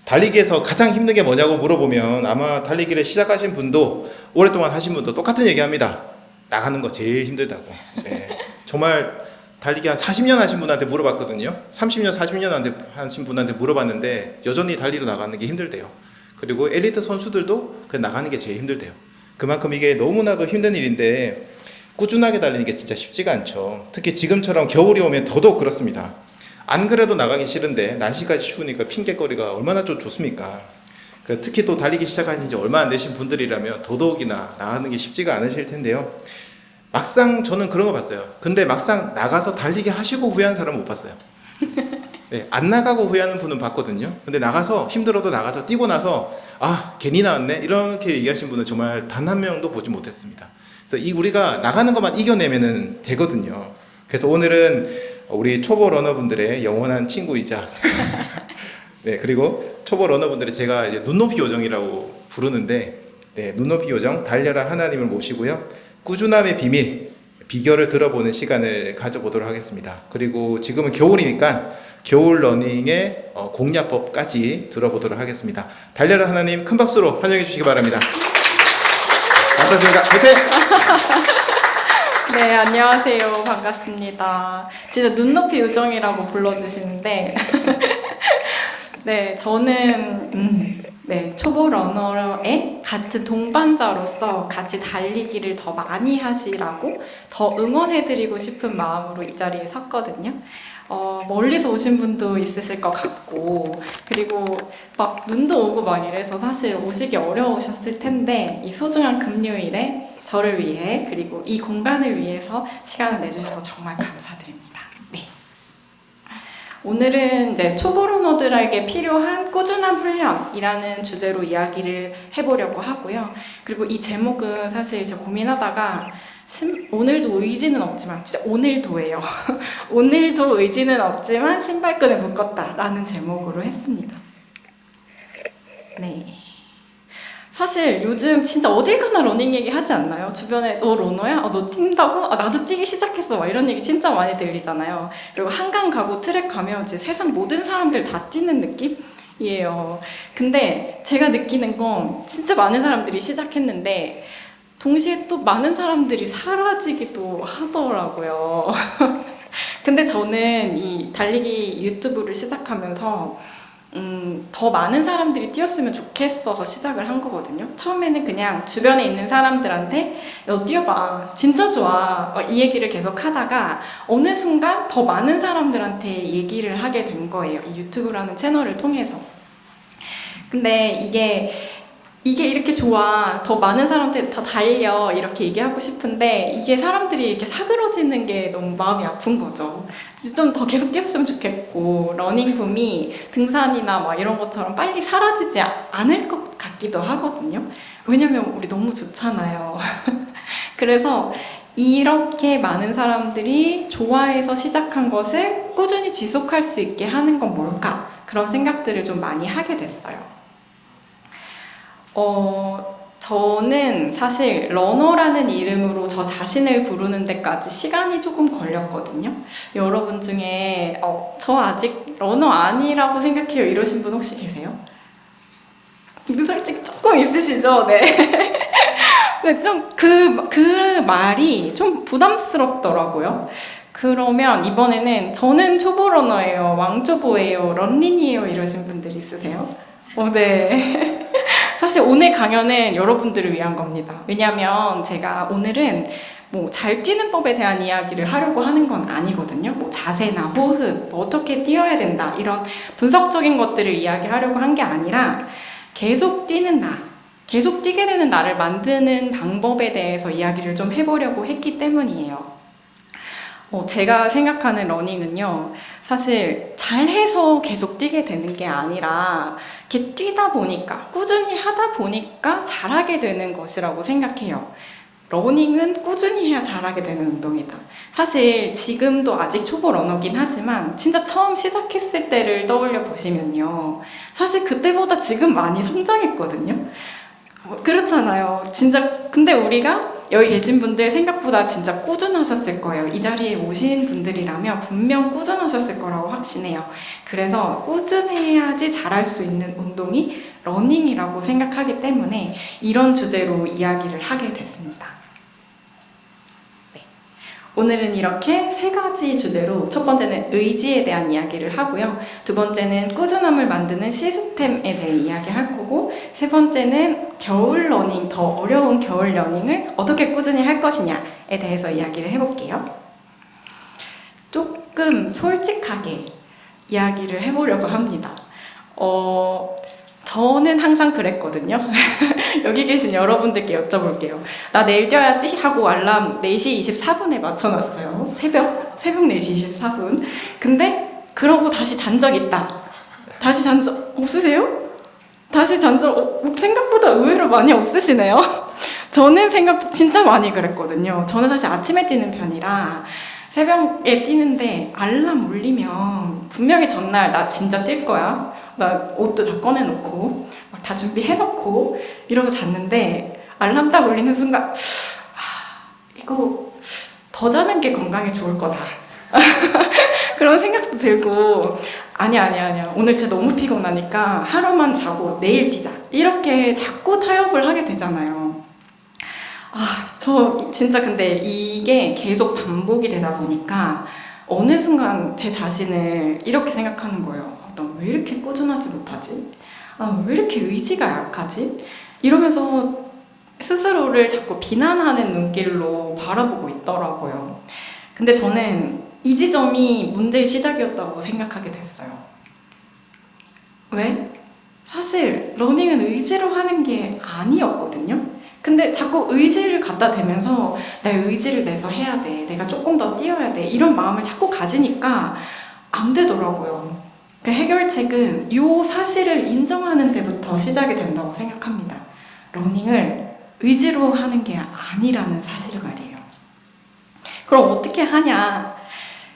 달리기에서 가장 힘든 게 뭐냐고 물어보면 아마 달리기를 시작하신 분도 오랫동안 하신 분도 똑같은 얘기합니다. 나가는 거 제일 힘들다고. 네. 정말 달리기 한 40년 하신 분한테 물어봤거든요. 30년, 40년 하신 분한테 물어봤는데 여전히 달리러 나가는 게 힘들대요. 그리고 엘리트 선수들도 그 나가는 게 제일 힘들대요. 그만큼 이게 너무나도 힘든 일인데 꾸준하게 달리는 게 진짜 쉽지가 않죠. 특히 지금처럼 겨울이 오면 더더욱 그렇습니다. 안 그래도 나가기 싫은데 날씨까지 추우니까 핑계거리가 얼마나 좀 좋습니까? 특히 또 달리기 시작하신 지 얼마 안 되신 분들이라면 더더욱이나 나가는 게 쉽지가 않으실 텐데요. 막상 저는 그런 거 봤어요. 근데 막상 나가서 달리기 하시고 후회하는 사람은 못 봤어요. 네, 안 나가고 후회하는 분은 봤거든요. 근데 나가서 힘들어도 나가서 뛰고 나서 아 괜히 나왔네 이렇게 얘기하신 분은 정말 단 한 명도 보지 못했습니다. 그래서 우리가 나가는 것만 이겨내면 되거든요. 그래서 오늘은 우리 초보 러너분들의 영원한 친구이자 네, 그리고 초보 러너분들이 제가 이제 눈높이 요정이라고 부르는데 네, 눈높이 요정 달려라 하나님을 모시고요. 꾸준함의 비결을 들어보는 시간을 가져보도록 하겠습니다. 그리고 지금은 겨울이니까 겨울 러닝의 공략법까지 들어보도록 하겠습니다. 달려라 하나님 큰 박수로 환영해 주시기 바랍니다. 반갑습니다. 화이팅! 네, 안녕하세요. 반갑습니다. 진짜 눈높이 요정이라고 불러주시는데 네, 저는 네, 초보 러너의 같은 동반자로서 같이 달리기를 더 많이 하시라고 더 응원해드리고 싶은 마음으로 이 자리에 섰거든요. 멀리서 오신 분도 있으실 것 같고 그리고 막 눈도 오고 막 이래서 사실 오시기 어려우셨을 텐데 이 소중한 금요일에 저를 위해 그리고 이 공간을 위해서 시간을 내주셔서 정말 감사드립니다. 네. 오늘은 이제 초보 러너들에게 필요한 꾸준한 훈련이라는 주제로 이야기를 해보려고 하고요. 그리고 이 제목은 사실 제가 고민하다가 오늘도 의지는 없지만 진짜 오늘도예요. 오늘도 의지는 없지만 신발끈을 묶었다 라는 제목으로 했습니다. 네. 사실 요즘 진짜 어딜 가나 러닝 얘기 하지 않나요? 주변에 너 러너야? 너 뛴다고? 나도 뛰기 시작했어. 막 이런 얘기 진짜 많이 들리잖아요. 그리고 한강 가고 트랙 가면 이제 세상 모든 사람들 다 뛰는 느낌이에요. 근데 제가 느끼는 건 진짜 많은 사람들이 시작했는데 동시에 또 많은 사람들이 사라지기도 하더라고요. 근데 저는 이 달리기 유튜브를 시작하면서 더 많은 사람들이 뛰었으면 좋겠어서 시작을 한 거거든요. 처음에는 그냥 주변에 있는 사람들한테 너 뛰어봐 진짜 좋아 이 얘기를 계속 하다가 어느 순간 더 많은 사람들한테 얘기를 하게 된 거예요. 이 유튜브라는 채널을 통해서. 근데 이게 이렇게 좋아 더 많은 사람한테 다 달려 이렇게 얘기하고 싶은데 이게 사람들이 이렇게 사그러지는 게 너무 마음이 아픈 거죠. 좀 더 계속 뛰었으면 좋겠고 러닝 붐이 등산이나 막 이런 것처럼 빨리 사라지지 않을 것 같기도 하거든요. 왜냐면 우리 너무 좋잖아요. 그래서 이렇게 많은 사람들이 좋아해서 시작한 것을 꾸준히 지속할 수 있게 하는 건 뭘까? 그런 생각들을 좀 많이 하게 됐어요. 저는 사실 러너라는 이름으로 저 자신을 부르는 데까지 시간이 조금 걸렸거든요. 여러분 중에 저 아직 러너 아니라고 생각해요 이러신 분 혹시 계세요? 솔직히 조금 있으시죠? 네. 네, 좀 그 말이 좀 부담스럽더라고요. 그러면 이번에는 저는 초보 러너예요, 왕초보예요, 런린이에요 이러신 분들이 있으세요? 네. 사실 오늘 강연은 여러분들을 위한 겁니다. 왜냐하면 제가 오늘은 뭐 잘 뛰는 법에 대한 이야기를 하려고 하는 건 아니거든요. 뭐 자세나 호흡, 뭐 어떻게 뛰어야 된다 이런 분석적인 것들을 이야기하려고 한 게 아니라 계속 뛰는 나, 계속 뛰게 되는 나를 만드는 방법에 대해서 이야기를 좀 해보려고 했기 때문이에요. 제가 생각하는 러닝은요, 사실 잘해서 계속 뛰게 되는 게 아니라 이렇게 뛰다 보니까, 꾸준히 하다 보니까 잘하게 되는 것이라고 생각해요. 러닝은 꾸준히 해야 잘하게 되는 운동이다. 사실 지금도 아직 초보 러너긴 하지만 진짜 처음 시작했을 때를 떠올려 보시면요, 사실 그때보다 지금 많이 성장했거든요. 그렇잖아요. 진짜. 근데 우리가 여기 계신 분들 생각보다 진짜 꾸준하셨을 거예요. 이 자리에 오신 분들이라면 분명 꾸준하셨을 거라고 확신해요. 그래서 꾸준해야지 잘할 수 있는 운동이 러닝이라고 생각하기 때문에 이런 주제로 이야기를 하게 됐습니다. 네. 오늘은 이렇게 세 가지 주제로 첫 번째는 의지에 대한 이야기를 하고요. 두 번째는 꾸준함을 만드는 시스템에 대해 이야기할 거고, 세 번째는 겨울 러닝, 더 어려운 겨울 러닝을 어떻게 꾸준히 할 것이냐에 대해서 이야기를 해볼게요. 조금 솔직하게 이야기를 해보려고 합니다. 저는 항상 그랬거든요. 여기 계신 여러분들께 여쭤볼게요. 나 내일 뛰어야지 하고 알람 4시 24분에 맞춰놨어요. 새벽 4시 24분. 근데 그러고 다시 잔 적 있다. 다시 잔 적 없으세요? 다시 잔 적 생각보다 의외로 많이 없으시네요. 저는 진짜 많이 그랬거든요. 저는 사실 아침에 뛰는 편이라 새벽에 뛰는데 알람 울리면 분명히 전날 나 진짜 뛸 거야. 나 옷도 다 꺼내놓고 막 다 준비해놓고 이러고 잤는데 알람 딱 울리는 순간 이거 더 자는 게 건강에 좋을 거다. 그런 생각도 들고 아니야 오늘 진짜 너무 피곤하니까 하루만 자고 내일 뛰자 이렇게 자꾸 타협을 하게 되잖아요. 저 진짜 근데 이게 계속 반복이 되다 보니까 어느 순간 제 자신을 이렇게 생각하는 거예요. 나 왜 이렇게 꾸준하지 못하지? 왜 이렇게 의지가 약하지? 이러면서 스스로를 자꾸 비난하는 눈길로 바라보고 있더라고요. 근데 저는 이 지점이 문제의 시작이었다고 생각하게 됐어요. 왜? 사실 러닝은 의지로 하는 게 아니었거든요. 근데 자꾸 의지를 갖다 대면서 내 의지를 내서 해야 돼, 내가 조금 더 뛰어야 돼 이런 마음을 자꾸 가지니까 안 되더라고요. 그 해결책은 이 사실을 인정하는 데부터 시작이 된다고 생각합니다. 러닝을 의지로 하는 게 아니라는 사실을 말이에요. 그럼 어떻게 하냐?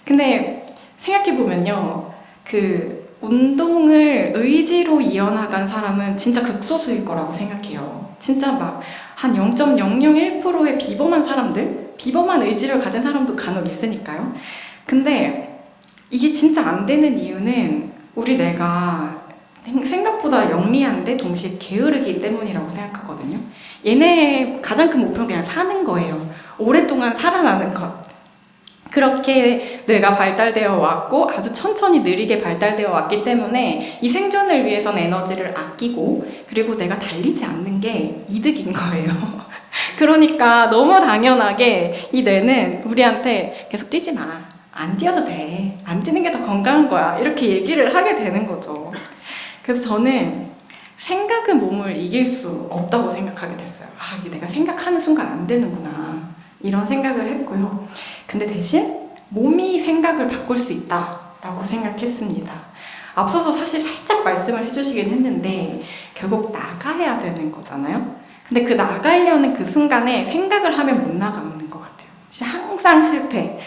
근데 생각해보면요, 그 운동을 의지로 이어나간 사람은 진짜 극소수일 거라고 생각해요. 진짜 막 한 0.001%의 비범한 사람들, 비범한 의지를 가진 사람도 간혹 있으니까요. 근데 이게 진짜 안 되는 이유는 우리 뇌가 생각보다 영리한데 동시에 게으르기 때문이라고 생각하거든요. 얘네의 가장 큰 목표는 그냥 사는 거예요. 오랫동안 살아나는 것. 그렇게 뇌가 발달되어 왔고 아주 천천히 느리게 발달되어 왔기 때문에 이 생존을 위해서는 에너지를 아끼고 그리고 내가 달리지 않는 게 이득인 거예요. 그러니까 너무 당연하게 이 뇌는 우리한테 계속 뛰지 마. 안 뛰어도 돼. 안 뛰는 게 더 건강한 거야. 이렇게 얘기를 하게 되는 거죠. 그래서 저는 생각은 몸을 이길 수 없다고 생각하게 됐어요. 이게 내가 생각하는 순간 안 되는구나. 이런 생각을 했고요. 근데 대신 몸이 생각을 바꿀 수 있다라고 생각했습니다. 앞서서 사실 살짝 말씀을 해주시긴 했는데 결국 나가야 되는 거잖아요. 근데 그 나가려는 그 순간에 생각을 하면 못 나가는 것 같아요. 진짜 항상 실패.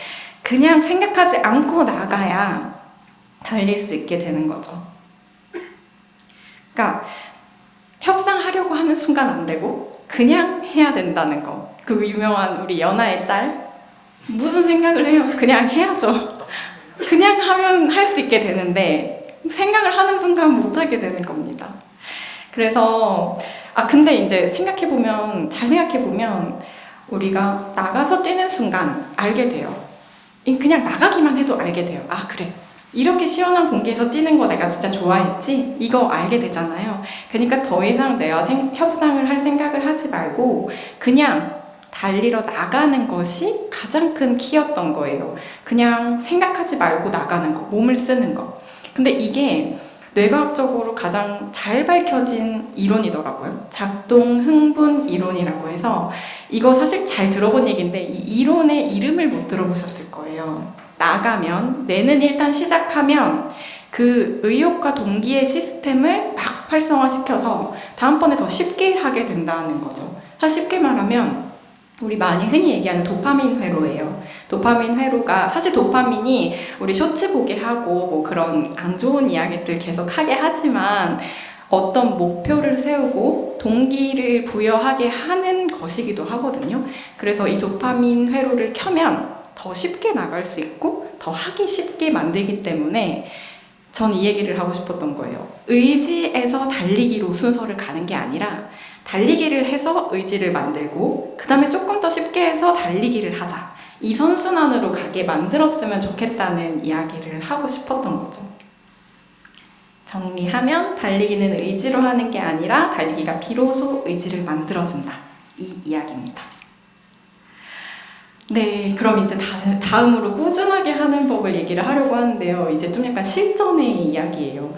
그냥 생각하지 않고 나가야 달릴 수 있게 되는 거죠. 그러니까 협상하려고 하는 순간 안 되고 그냥 해야 된다는 거. 그 유명한 우리 연하의 짤. 무슨 생각을 해요? 그냥 해야죠. 그냥 하면 할 수 있게 되는데 생각을 하는 순간 못 하게 되는 겁니다. 그래서 근데 이제 잘 생각해보면 우리가 나가서 뛰는 순간 알게 돼요. 그냥 나가기만 해도 알게 돼요. 그래. 이렇게 시원한 공기에서 뛰는 거 내가 진짜 좋아했지? 이거 알게 되잖아요. 그러니까 더 이상 내가 협상을 할 생각을 하지 말고 그냥 달리러 나가는 것이 가장 큰 키였던 거예요. 그냥 생각하지 말고 나가는 거, 몸을 쓰는 거. 근데 이게 뇌과학적으로 가장 잘 밝혀진 이론이더라고요. 작동 흥분 이론이라고 해서 이거 사실 잘 들어본 얘기인데 이 이론의 이름을 못 들어보셨을 거예요. 나가면, 뇌는 일단 시작하면 그 의욕과 동기의 시스템을 막 활성화시켜서 다음번에 더 쉽게 하게 된다는 거죠. 사실 쉽게 말하면 우리 많이 흔히 얘기하는 도파민 회로예요. 도파민 회로가 사실 도파민이 우리 쇼츠 보게 하고 뭐 그런 안 좋은 이야기들 계속 하게 하지만 어떤 목표를 세우고 동기를 부여하게 하는 것이기도 하거든요. 그래서 이 도파민 회로를 켜면 더 쉽게 나갈 수 있고 더 하기 쉽게 만들기 때문에 전 이 얘기를 하고 싶었던 거예요. 의지에서 달리기로 순서를 가는 게 아니라 달리기를 해서 의지를 만들고 그 다음에 조금 더 쉽게 해서 달리기를 하자. 이 선순환으로 가게 만들었으면 좋겠다는 이야기를 하고 싶었던 거죠. 정리하면 달리기는 의지로 하는 게 아니라 달리기가 비로소 의지를 만들어준다. 이 이야기입니다. 네, 그럼 이제 다음으로 꾸준하게 하는 법을 얘기를 하려고 하는데요. 이제 좀 약간 실전의 이야기예요.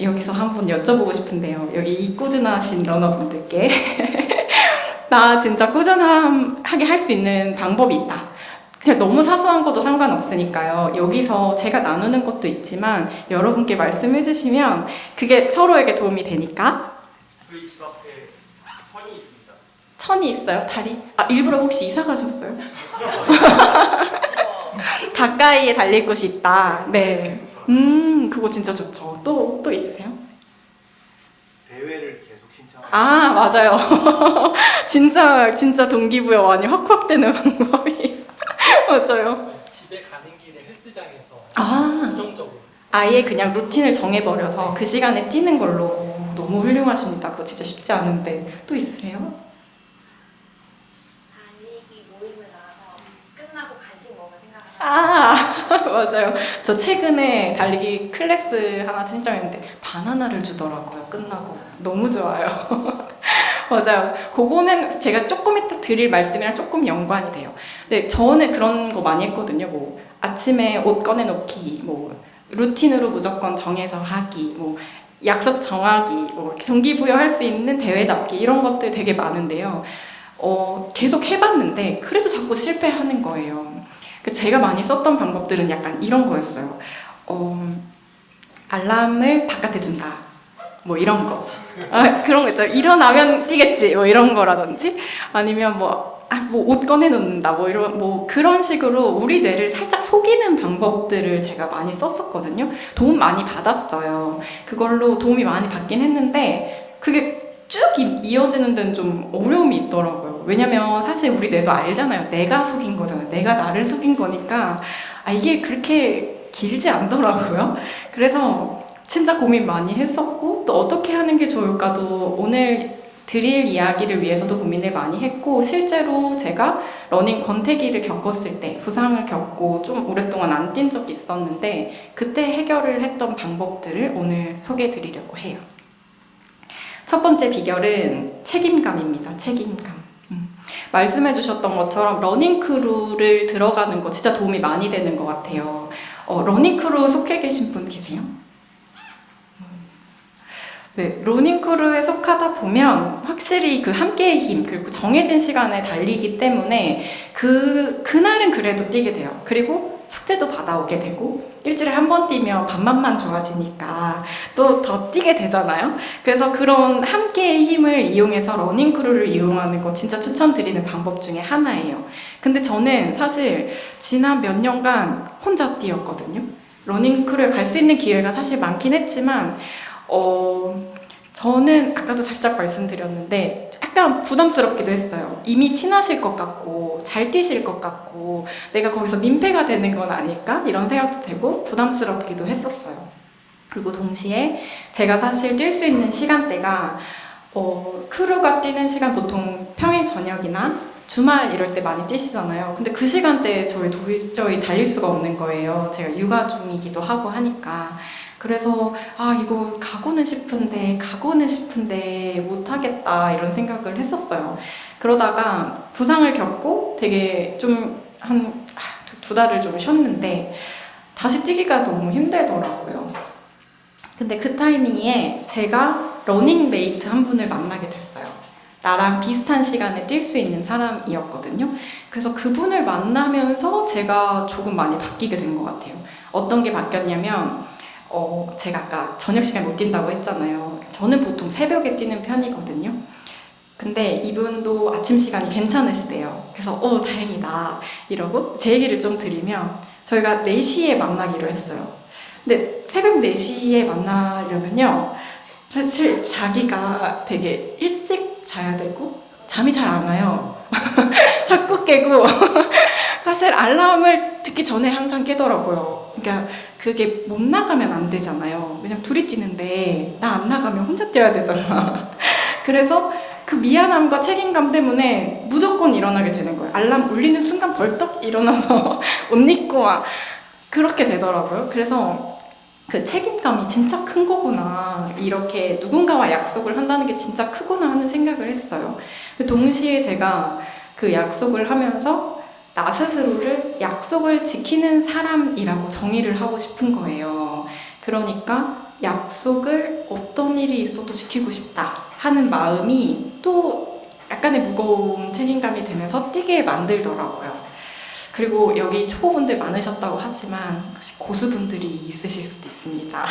여기서 한번 여쭤보고 싶은데요. 여기 이 꾸준하신 러너분들께 나 진짜 꾸준하게 할 수 있는 방법이 있다. 진짜 너무 사소한 것도 상관없으니까요. 여기서 제가 나누는 것도 있지만 여러분께 말씀해 주시면 그게 서로에게 도움이 되니까. 저희 집 앞에 천이 있습니다. 천이 있어요? 다리? 아, 일부러 혹시 이사 가셨어요? 가까이에 달릴 곳이 있다. 네. 그거 진짜 좋죠. 또 있으세요? 대회를 계속 신청하고 아, 맞아요. 진짜 동기부여 많이 확 되는 방법이. 맞아요. 집에 가는 길에 헬스장에서 아, 안정적으로 아예 그냥 루틴을 정해버려서 그 시간에 뛰는 걸로. 너무 훌륭하십니다. 그거 진짜 쉽지 않은데. 또 있으세요? 달리기 모임을 나가서 끝나고 간식 먹을 생각을 아, 맞아요. 저 최근에 달리기 클래스 하나 신청했는데 바나나를 주더라고요. 끝나고. 너무 좋아요. 맞아요. 그거는 제가 조금 이따 드릴 말씀이랑 조금 연관이 돼요. 근데 저는 그런 거 많이 했거든요. 뭐 아침에 옷 꺼내놓기, 뭐 루틴으로 무조건 정해서 하기, 뭐 약속 정하기, 뭐 동기부여할 수 있는 대회 잡기 이런 것들 되게 많은데요. 계속 해봤는데 그래도 자꾸 실패하는 거예요. 제가 많이 썼던 방법들은 약간 이런 거였어요. 알람을 바깥에 둔다. 뭐 이런 거. 그런 거 있죠. 일어나면 뛰겠지. 뭐 이런 거라든지 아니면 뭐 옷 꺼내놓는다. 뭐 그런 식으로 우리 뇌를 살짝 속이는 방법들을 제가 많이 썼었거든요. 도움 많이 받았어요. 그걸로 도움이 많이 받긴 했는데 그게 쭉 이어지는 데는 좀 어려움이 있더라고요. 왜냐면 사실 우리 뇌도 알잖아요. 내가 속인 거잖아요. 내가 나를 속인 거니까 이게 그렇게 길지 않더라고요. 그래서 진짜 고민 많이 했었고 또 어떻게 하는 게 좋을까도 오늘 드릴 이야기를 위해서도 고민을 많이 했고 실제로 제가 러닝 권태기를 겪었을 때 부상을 겪고 좀 오랫동안 안 뛴 적이 있었는데 그때 해결을 했던 방법들을 오늘 소개해 드리려고 해요. 첫 번째 비결은 책임감입니다. 책임감. 말씀해 주셨던 것처럼 러닝크루를 들어가는 거 진짜 도움이 많이 되는 것 같아요. 러닝크루 속해 계신 분 계세요? 네, 러닝크루에 속하다 보면 확실히 그 함께의 힘 그리고 정해진 시간에 달리기 때문에 그날은 그래도 뛰게 돼요. 그리고 숙제도 받아오게 되고 일주일에 한 번 뛰면 반만만 좋아지니까 또 더 뛰게 되잖아요. 그래서 그런 함께의 힘을 이용해서 러닝크루를 이용하는 거 진짜 추천드리는 방법 중에 하나예요. 근데 저는 사실 지난 몇 년간 혼자 뛰었거든요. 러닝크루에 갈 수 있는 기회가 사실 많긴 했지만 저는 아까도 살짝 말씀드렸는데 약간 부담스럽기도 했어요. 이미 친하실 것 같고 잘 뛰실 것 같고 내가 거기서 민폐가 되는 건 아닐까? 이런 생각도 되고 부담스럽기도 했었어요. 그리고 동시에 제가 사실 뛸 수 있는 시간대가 크루가 뛰는 시간 보통 평일 저녁이나 주말 이럴 때 많이 뛰시잖아요. 근데 그 시간대에 저희 도저히 달릴 수가 없는 거예요. 제가 육아 중이기도 하고 하니까. 그래서 이거 가고는 싶은데 못하겠다 이런 생각을 했었어요. 그러다가 부상을 겪고 되게 좀 한 두 달을 좀 쉬었는데 다시 뛰기가 너무 힘들더라고요. 근데 그 타이밍에 제가 러닝메이트 한 분을 만나게 됐어요. 나랑 비슷한 시간에 뛸 수 있는 사람이었거든요. 그래서 그분을 만나면서 제가 조금 많이 바뀌게 된 것 같아요. 어떤 게 바뀌었냐면 제가 아까 저녁 시간에 못 뛴다고 했잖아요. 저는 보통 새벽에 뛰는 편이거든요. 근데 이분도 아침 시간이 괜찮으시대요. 그래서 다행이다 이러고 제 얘기를 좀 드리면 저희가 4시에 만나기로 했어요. 근데 새벽 4시에 만나려면요 사실 자기가 되게 일찍 자야 되고 잠이 잘 안 와요. 자꾸 깨고 사실 알람을 듣기 전에 항상 깨더라고요. 그러니까 그게 못 나가면 안 되잖아요. 왜냐면 둘이 뛰는데 나 안 나가면 혼자 뛰어야 되잖아. 그래서 그 미안함과 책임감 때문에 무조건 일어나게 되는 거예요. 알람 울리는 순간 벌떡 일어나서 옷 입고 막 그렇게 되더라고요. 그래서 그 책임감이 진짜 큰 거구나. 이렇게 누군가와 약속을 한다는 게 진짜 크구나 하는 생각을 했어요. 동시에 제가 그 약속을 하면서 나 스스로를 약속을 지키는 사람이라고 정의를 하고 싶은 거예요. 그러니까 약속을 어떤 일이 있어도 지키고 싶다 하는 마음이 또 약간의 무거운 책임감이 되면서 뛰게 만들더라고요. 그리고 여기 초보분들 많으셨다고 하지만 혹시 고수분들이 있으실 수도 있습니다.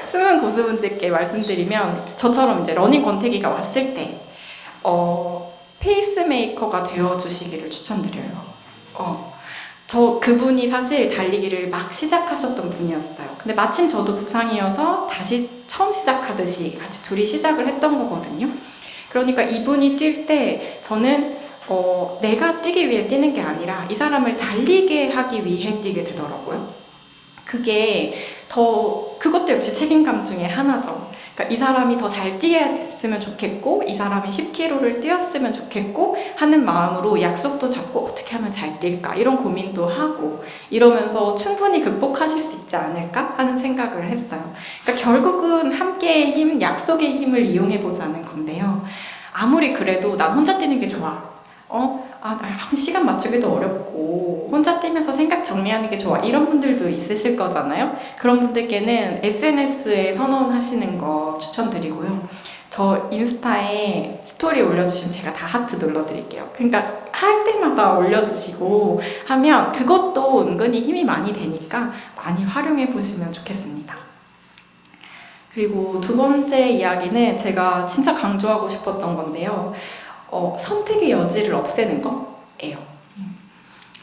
숨은 고수분들께 말씀드리면 저처럼 이제 러닝 권태기가 왔을 때 페이스메이커가 되어주시기를 추천드려요. 저 그분이 사실 달리기를 막 시작하셨던 분이었어요. 근데 마침 저도 부상이어서 다시 처음 시작하듯이 같이 둘이 시작을 했던 거거든요. 그러니까 이분이 뛸 때 저는 내가 뛰기 위해 뛰는 게 아니라 이 사람을 달리게 하기 위해 뛰게 되더라고요. 그것도 역시 책임감 중에 하나죠. 그러니까 이 사람이 더 잘 뛰었으면 좋겠고, 이 사람이 10km를 뛰었으면 좋겠고 하는 마음으로 약속도 잡고 어떻게 하면 잘 뛸까 이런 고민도 하고 이러면서 충분히 극복하실 수 있지 않을까 하는 생각을 했어요. 그러니까 결국은 함께의 힘, 약속의 힘을 이용해 보자는 건데요. 아무리 그래도 난 혼자 뛰는 게 좋아. 시간 맞추기도 어렵고 혼자 뛰면서 생각 정리하는 게 좋아 이런 분들도 있으실 거잖아요. 그런 분들께는 SNS에 선언하시는 거 추천드리고요. 저 인스타에 스토리 올려주시면 제가 다 하트 눌러드릴게요. 그러니까 할 때마다 올려주시고 하면 그것도 은근히 힘이 많이 되니까 많이 활용해 보시면 좋겠습니다. 그리고 두 번째 이야기는 제가 진짜 강조하고 싶었던 건데요. 선택의 여지를 없애는 거예요.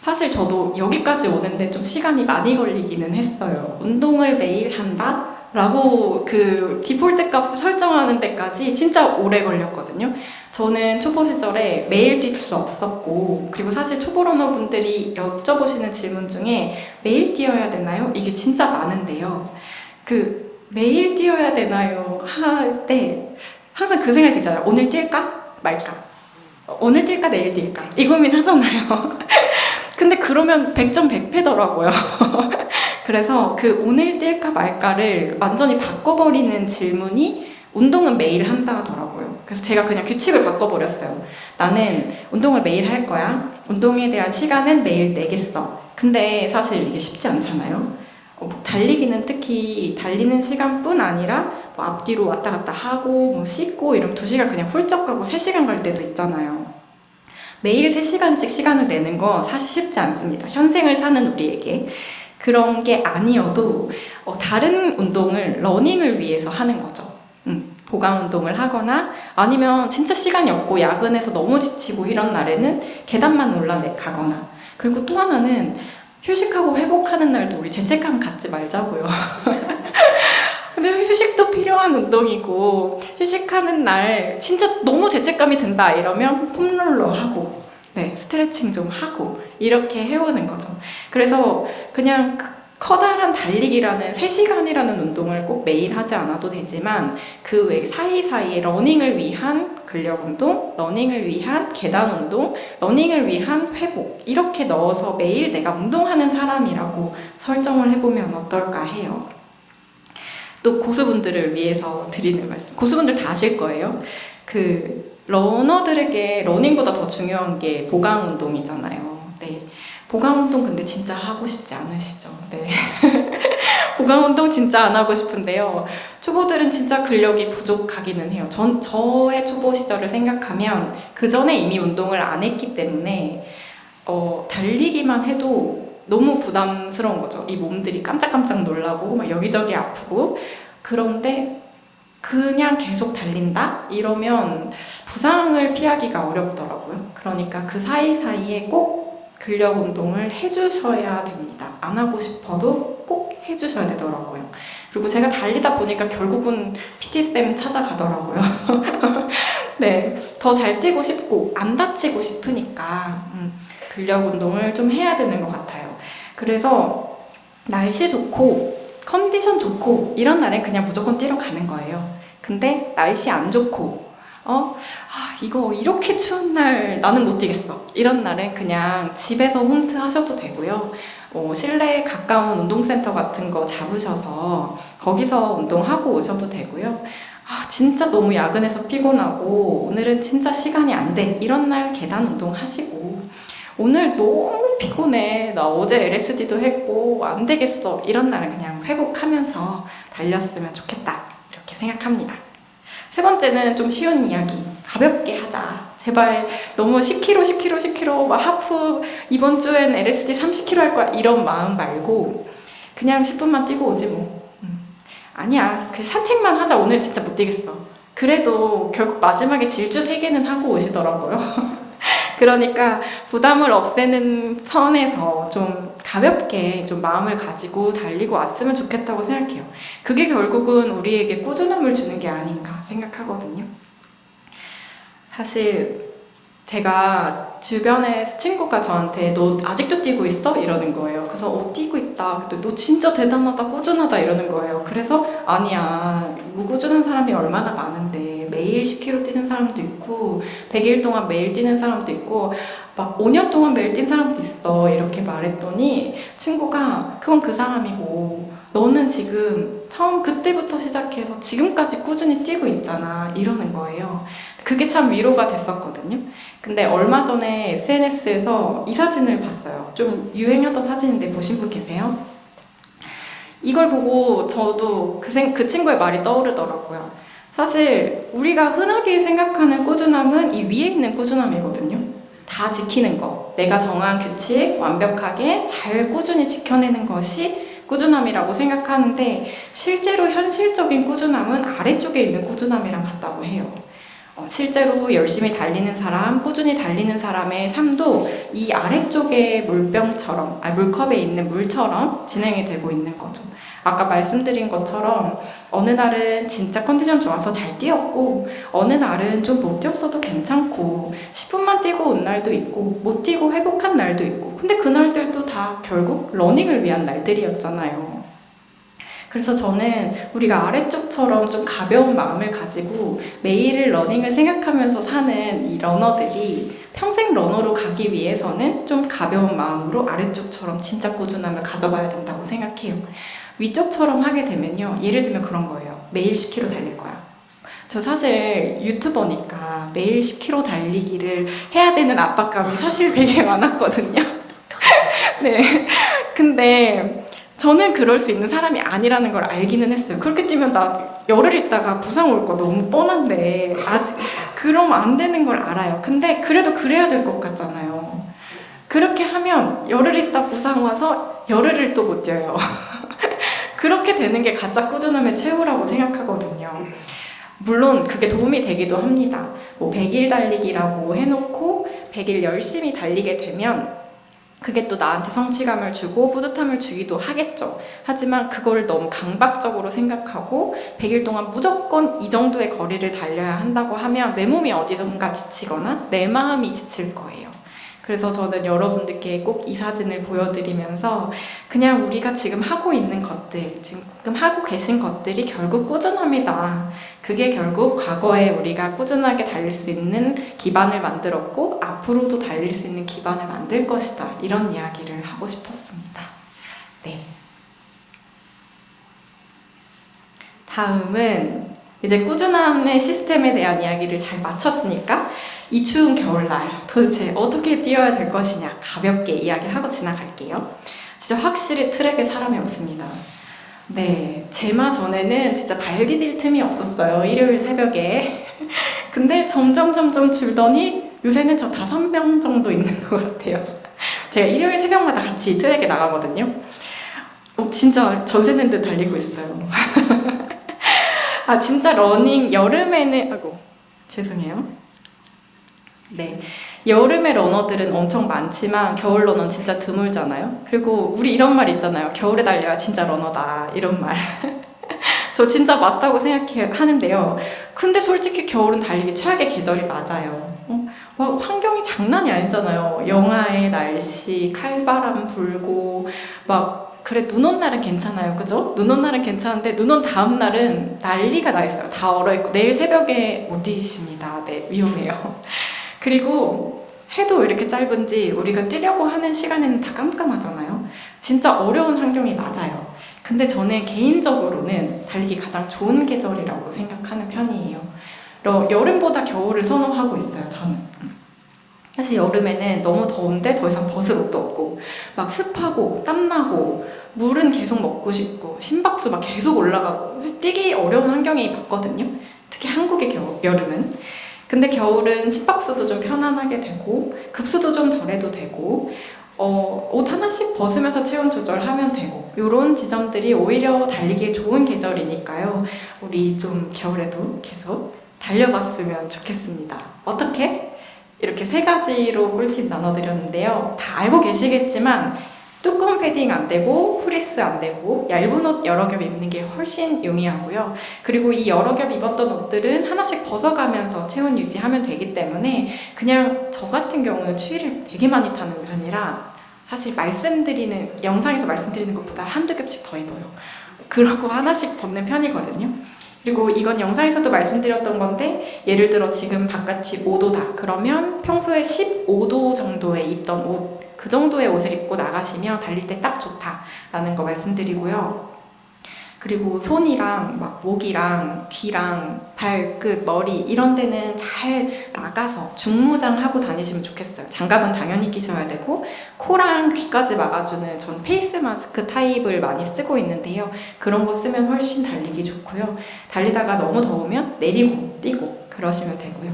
사실 저도 여기까지 오는데 좀 시간이 많이 걸리기는 했어요. 운동을 매일 한다? 라고 그 디폴트 값을 설정하는 데까지 진짜 오래 걸렸거든요. 저는 초보 시절에 매일 뛸 수 없었고, 그리고 사실 초보 러너분들이 여쭤보시는 질문 중에 매일 뛰어야 되나요? 이게 진짜 많은데요. 매일 뛰어야 되나요? 할 때 항상 그 생각이 들잖아요. 오늘 뛸까? 말까? 오늘 뛸까? 내일 뛸까? 이 고민 하잖아요. 근데 그러면 100점 100패더라고요. 그래서 그 오늘 뛸까 말까를 완전히 바꿔버리는 질문이 운동은 매일 한다 하더라고요. 그래서 제가 그냥 규칙을 바꿔버렸어요. 나는 운동을 매일 할 거야. 운동에 대한 시간은 매일 내겠어. 근데 사실 이게 쉽지 않잖아요. 달리기는 특히 달리는 시간뿐 아니라 앞뒤로 왔다 갔다 하고 씻고 이러면 2시간 그냥 훌쩍 가고 3시간 갈 때도 있잖아요. 매일 3시간씩 시간을 내는 건 사실 쉽지 않습니다. 현생을 사는 우리에게. 그런 게 아니어도 다른 운동을 러닝을 위해서 하는 거죠. 보강 운동을 하거나 아니면 진짜 시간이 없고 야근해서 너무 지치고 이런 날에는 계단만 올라가거나, 그리고 또 하나는 휴식하고 회복하는 날도 우리 죄책감 갖지 말자고요. 근데 휴식도 필요한 운동이고, 휴식하는 날 진짜 너무 죄책감이 든다 이러면 폼롤러 하고, 스트레칭 좀 하고 이렇게 해오는 거죠. 그래서 그냥 커다란 달리기라는 3시간이라는 운동을 꼭 매일 하지 않아도 되지만 그 외 사이사이에 러닝을 위한 근력 운동, 러닝을 위한 계단 운동, 러닝을 위한 회복 이렇게 넣어서 매일 내가 운동하는 사람이라고 설정을 해보면 어떨까 해요. 또 고수분들을 위해서 드리는 말씀, 고수분들 다 아실 거예요. 러너들에게 러닝보다 더 중요한 게 보강 운동이잖아요. 보강 운동 근데 진짜 하고 싶지 않으시죠? 보강 운동 진짜 안 하고 싶은데요. 초보들은 진짜 근력이 부족하기는 해요. 저의 초보 시절을 생각하면 그 전에 이미 운동을 안 했기 때문에 달리기만 해도 너무 부담스러운 거죠. 이 몸들이 깜짝깜짝 놀라고 막 여기저기 아프고. 그런데 그냥 계속 달린다? 이러면 부상을 피하기가 어렵더라고요. 그러니까 그 사이사이에 꼭 근력 운동을 해주셔야 됩니다. 안 하고 싶어도 꼭 해주셔야 되더라고요. 그리고 제가 달리다 보니까 결국은 PT쌤 찾아가더라고요. 네, 더 잘 뛰고 싶고 안 다치고 싶으니까 근력 운동을 좀 해야 되는 것 같아요. 그래서 날씨 좋고 컨디션 좋고 이런 날엔 그냥 무조건 뛰러 가는 거예요. 근데 날씨 안 좋고 이거 이렇게 추운 날 나는 못 뛰겠어. 이런 날엔 그냥 집에서 홈트 하셔도 되고요. 실내에 가까운 운동센터 같은 거 잡으셔서 거기서 운동하고 오셔도 되고요. 진짜 너무 야근해서 피곤하고 오늘은 진짜 시간이 안 돼. 이런 날 계단 운동 하시고 오늘 너무 피곤해. 나 어제 LSD도 했고 안 되겠어. 이런 날은 그냥 회복하면서 달렸으면 좋겠다. 이렇게 생각합니다. 세 번째는 좀 쉬운 이야기. 가볍게 하자. 제발 너무 10km 막 하프 이번 주엔 LSD 30km 할 거야 이런 마음 말고 그냥 10분만 뛰고 오지 뭐. 아니야. 그 산책만 하자. 오늘 진짜 못 뛰겠어. 그래도 결국 마지막에 질주 3개는 하고 오시더라고요. 그러니까 부담을 없애는 선에서 좀 가볍게 좀 마음을 가지고 달리고 왔으면 좋겠다고 생각해요. 그게 결국은 우리에게 꾸준함을 주는 게 아닌가 생각하거든요. 사실 제가 주변에서 친구가 저한테 너 아직도 뛰고 있어? 이러는 거예요. 그래서 뛰고 있다. 그랬더니 너 진짜 대단하다, 꾸준하다 이러는 거예요. 그래서 아니야, 무꾸준한 사람이 얼마나 많은데 매일 10km 뛰는 사람도 있고 100일 동안 매일 뛰는 사람도 있고 막 5년 동안 매일 뛴 사람도 있어 이렇게 말했더니 친구가 그건 그 사람이고 너는 지금 처음 그때부터 시작해서 지금까지 꾸준히 뛰고 있잖아 이러는 거예요. 그게 참 위로가 됐었거든요. 근데 얼마 전에 SNS에서 이 사진을 봤어요. 좀 유행하던 사진인데 보신 분 계세요? 이걸 보고 저도 그 친구의 말이 떠오르더라고요. 사실 우리가 흔하게 생각하는 꾸준함은 이 위에 있는 꾸준함이거든요. 다 지키는 거, 내가 정한 규칙 완벽하게 잘 꾸준히 지켜내는 것이 꾸준함이라고 생각하는데 실제로 현실적인 꾸준함은 아래쪽에 있는 꾸준함이랑 같다고 해요. 실제로 열심히 달리는 사람, 꾸준히 달리는 사람의 삶도 이 아래쪽에 물병처럼, 물컵에 있는 물처럼 진행이 되고 있는 거죠. 아까 말씀드린 것처럼 어느 날은 진짜 컨디션 좋아서 잘 뛰었고 어느 날은 좀 못 뛰었어도 괜찮고 10분만 뛰고 온 날도 있고 못 뛰고 회복한 날도 있고 근데 그 날들도 다 결국 러닝을 위한 날들이었잖아요. 그래서 저는 우리가 아래쪽처럼 좀 가벼운 마음을 가지고 매일을 러닝을 생각하면서 사는 이 러너들이 평생 러너로 가기 위해서는 좀 가벼운 마음으로 아래쪽처럼 진짜 꾸준함을 가져봐야 된다고 생각해요. 위쪽처럼 하게 되면요. 예를 들면 그런 거예요. 매일 10km 달릴 거야. 저 사실 유튜버니까 매일 10km 달리기를 해야 되는 압박감이 사실 되게 많았거든요. 네. 근데 저는 그럴 수 있는 사람이 아니라는 걸 알기는 했어요. 그렇게 뛰면 나 열흘 있다가 부상 올 거 너무 뻔한데 아직 그러면 안 되는 걸 알아요. 근데 그래도 그래야 될 것 같잖아요. 그렇게 하면 열흘 있다 부상 와서 열흘을 또 못 뛰어요. 그렇게 되는 게 가짜 꾸준함의 최후라고 생각하거든요. 물론 그게 도움이 되기도 합니다. 100일 달리기라고 해놓고 100일 열심히 달리게 되면 그게 또 나한테 성취감을 주고 뿌듯함을 주기도 하겠죠. 하지만 그걸 너무 강박적으로 생각하고 100일 동안 무조건 이 정도의 거리를 달려야 한다고 하면 내 몸이 어디선가 지치거나 내 마음이 지칠 거예요. 그래서 저는 여러분들께 꼭 이 사진을 보여드리면서 그냥 우리가 지금 하고 있는 것들, 지금 하고 계신 것들이 결국 꾸준함이다. 그게 결국 과거에 우리가 꾸준하게 달릴 수 있는 기반을 만들었고 앞으로도 달릴 수 있는 기반을 만들 것이다. 이런 이야기를 하고 싶었습니다. 네. 다음은 이제 꾸준함의 시스템에 대한 이야기를 잘 마쳤으니까 이 추운 겨울날 도대체 어떻게 뛰어야 될 것이냐 가볍게 이야기하고 지나갈게요. 진짜 확실히 트랙에 사람이 없습니다. 네, 제마 전에는 진짜 발 디딜 틈이 없었어요. 일요일 새벽에. 근데 점점 줄더니 요새는 저 5명 정도 있는 것 같아요. 제가 일요일 새벽마다 같이 트랙에 나가거든요. 진짜 전세 낸 듯 달리고 있어요. 진짜 러닝 여름에는 죄송해요. 네. 여름에 러너들은 엄청 많지만 겨울 러너는 진짜 드물잖아요. 그리고 우리 이런 말 있잖아요. 겨울에 달려야 진짜 러너다. 이런 말. 저 진짜 맞다고 생각하는데요. 근데 솔직히 겨울은 달리기 최악의 계절이 맞아요. 막 환경이 장난이 아니잖아요. 영하의 날씨, 칼바람 불고 막 그래 눈 온 날은 괜찮아요. 그죠? 눈 온 날은 괜찮은데 눈 온 다음 날은 난리가 나 있어요. 다 얼어있고 내일 새벽에 못 뛰십니다. 네, 위험해요. 그리고 해도 이렇게 짧은지 우리가 뛰려고 하는 시간에는 다 깜깜하잖아요. 진짜 어려운 환경이 맞아요. 근데 저는 개인적으로는 달리기 가장 좋은 계절이라고 생각하는 편이에요. 여름보다 겨울을 선호하고 있어요, 저는. 사실 여름에는 너무 더운데 더 이상 벗을 옷도 없고 막 습하고 땀나고 물은 계속 먹고 싶고 심박수 막 계속 올라가고 뛰기 어려운 환경이 맞거든요. 특히 한국의 여름은. 근데 겨울은 심박수도 좀 편안하게 되고 급수도 좀 덜해도 되고 옷 하나씩 벗으면서 체온 조절하면 되고 이런 지점들이 오히려 달리기에 좋은 계절이니까요. 우리 좀 겨울에도 계속 달려봤으면 좋겠습니다. 어떻게? 이렇게 3가지로 꿀팁 나눠드렸는데요. 다 알고 계시겠지만 두꺼운 패딩 안 되고 프리스 안 되고 얇은 옷 여러 겹 입는 게 훨씬 용이하고요. 그리고 이 여러 겹 입었던 옷들은 하나씩 벗어가면서 체온 유지하면 되기 때문에 그냥 저 같은 경우는 추위를 되게 많이 타는 편이라 사실 영상에서 말씀드리는 것보다 한두 겹씩 더 입어요. 그러고 하나씩 벗는 편이거든요. 그리고 이건 영상에서도 말씀드렸던 건데 예를 들어 지금 바깥이 5도다 그러면 평소에 15도 정도에 입던 옷 그 정도의 옷을 입고 나가시면 달릴 때 딱 좋다라는 거 말씀드리고요. 그리고 손이랑 막 목이랑 귀랑 발끝, 머리 이런 데는 잘 막아서 중무장하고 다니시면 좋겠어요. 장갑은 당연히 끼셔야 되고 코랑 귀까지 막아주는 전 페이스 마스크 타입을 많이 쓰고 있는데요. 그런 거 쓰면 훨씬 달리기 좋고요. 달리다가 너무 더우면 내리고 뛰고 그러시면 되고요.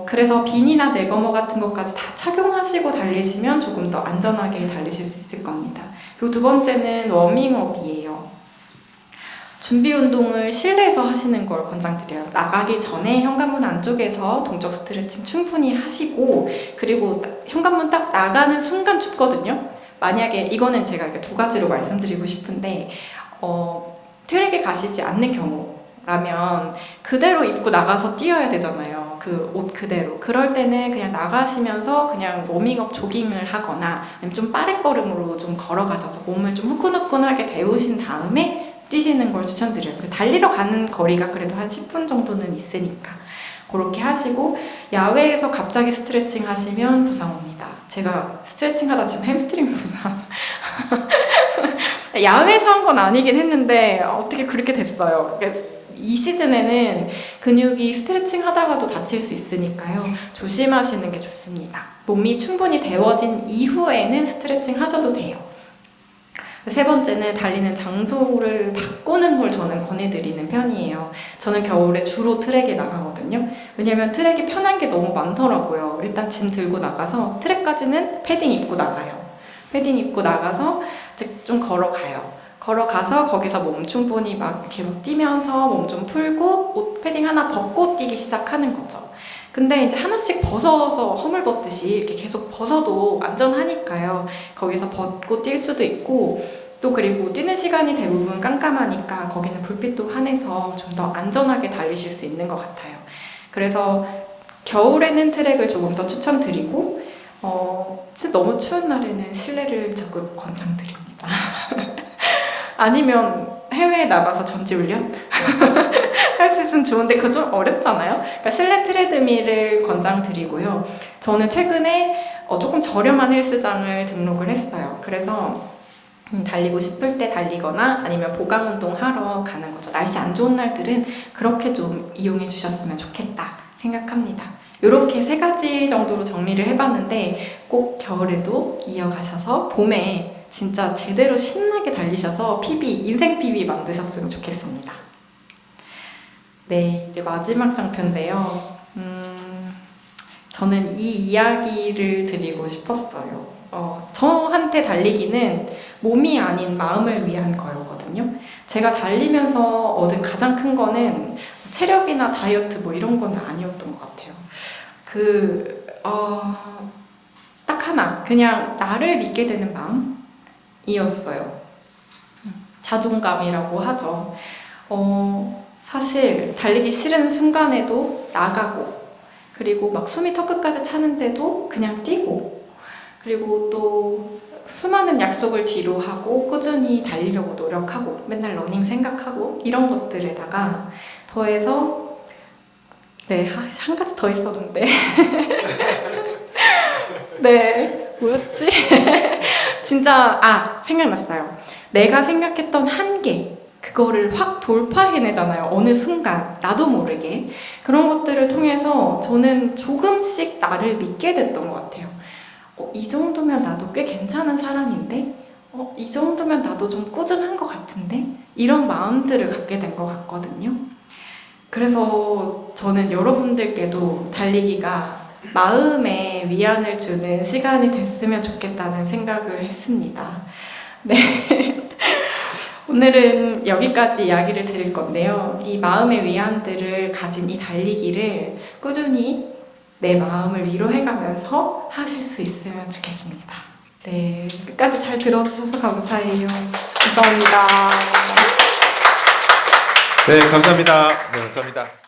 그래서 비니나 네거머 같은 것까지 다 착용하시고 달리시면 조금 더 안전하게 달리실 수 있을 겁니다. 그리고 2번째는 워밍업이에요. 준비 운동을 실내에서 하시는 걸 권장드려요. 나가기 전에 현관문 안쪽에서 동적 스트레칭 충분히 하시고 그리고 현관문 딱 나가는 순간 춥거든요. 만약에 이거는 제가 이렇게 2가지로 말씀드리고 싶은데 트랙에 가시지 않는 경우라면 그대로 입고 나가서 뛰어야 되잖아요. 그 옷 그대로. 그럴 때는 그냥 나가시면서 그냥 워밍업 조깅을 하거나 아니면 좀 빠른 걸음으로 좀 걸어가셔서 몸을 좀 후끈후끈하게 데우신 다음에 뛰시는 걸 추천드려요. 달리러 가는 거리가 그래도 한 10분 정도는 있으니까 그렇게 하시고 야외에서 갑자기 스트레칭 하시면 부상 옵니다. 제가 스트레칭 하다 지금 햄스트링 부상 야외에서 한 건 아니긴 했는데 어떻게 그렇게 됐어요. 이 시즌에는 근육이 스트레칭 하다가도 다칠 수 있으니까요. 조심하시는 게 좋습니다. 몸이 충분히 데워진 이후에는 스트레칭 하셔도 돼요. 3번째는 달리는 장소를 바꾸는 걸 저는 권해드리는 편이에요. 저는 겨울에 주로 트랙에 나가거든요. 왜냐면 트랙이 편한 게 너무 많더라고요. 일단 짐 들고 나가서 트랙까지는 패딩 입고 나가요. 패딩 입고 나가서 좀 걸어가요. 걸어가서 거기서 몸 충분히 막 이렇게 막 뛰면서 몸 좀 풀고 옷 패딩 하나 벗고 뛰기 시작하는 거죠. 근데 이제 하나씩 벗어서 허물 벗듯이 이렇게 계속 벗어도 안전하니까요. 거기서 벗고 뛸 수도 있고 또 그리고 뛰는 시간이 대부분 깜깜하니까 거기는 불빛도 환해서 좀 더 안전하게 달리실 수 있는 것 같아요. 그래서 겨울에는 트랙을 조금 더 추천드리고 너무 추운 날에는 실내를 적극 권장드립니다. 아니면 해외에 나가서 전지훈련 할 수 있으면 좋은데 그거 좀 어렵잖아요. 그러니까 실내 트레드밀을 권장드리고요. 저는 최근에 조금 저렴한 헬스장을 등록을 했어요. 그래서 달리고 싶을 때 달리거나 아니면 보강 운동 하러 가는 거죠. 날씨 안 좋은 날들은 그렇게 좀 이용해 주셨으면 좋겠다 생각합니다. 이렇게 3가지 정도로 정리를 해봤는데 꼭 겨울에도 이어가셔서 봄에 진짜 제대로 신나게 달리셔서 인생 PB 만드셨으면 좋겠습니다. 네, 이제 마지막 장편인데요. 저는 이 이야기를 드리고 싶었어요. 저한테 달리기는 몸이 아닌 마음을 위한 거였거든요. 제가 달리면서 얻은 가장 큰 거는 체력이나 다이어트 뭐 이런 건 아니었던 것 같아요. 딱 하나, 그냥 나를 믿게 되는 마음이었어요. 자존감이라고 하죠. 사실 달리기 싫은 순간에도 나가고, 그리고 막 숨이 턱끝까지 차는데도 그냥 뛰고, 그리고 또 수많은 약속을 뒤로 하고 꾸준히 달리려고 노력하고 맨날 러닝 생각하고 이런 것들에다가 더해서 한 가지 더 있었는데 뭐였지? 진짜 생각났어요. 내가 생각했던 한계 그거를 확 돌파해내잖아요. 어느 순간 나도 모르게 그런 것들을 통해서 저는 조금씩 나를 믿게 됐던 것 같아요. 이 정도면 나도 꽤 괜찮은 사람인데? 이 정도면 나도 좀 꾸준한 것 같은데? 이런 마음들을 갖게 된 것 같거든요. 그래서 저는 여러분들께도 달리기가 마음에 위안을 주는 시간이 됐으면 좋겠다는 생각을 했습니다. 오늘은 여기까지 이야기를 드릴 건데요. 이 마음의 위안들을 가진 이 달리기를 꾸준히 내 마음을 위로해가면서 하실 수 있으면 좋겠습니다. 끝까지 잘 들어주셔서 감사해요. 감사합니다. 네, 감사합니다. 네, 감사합니다.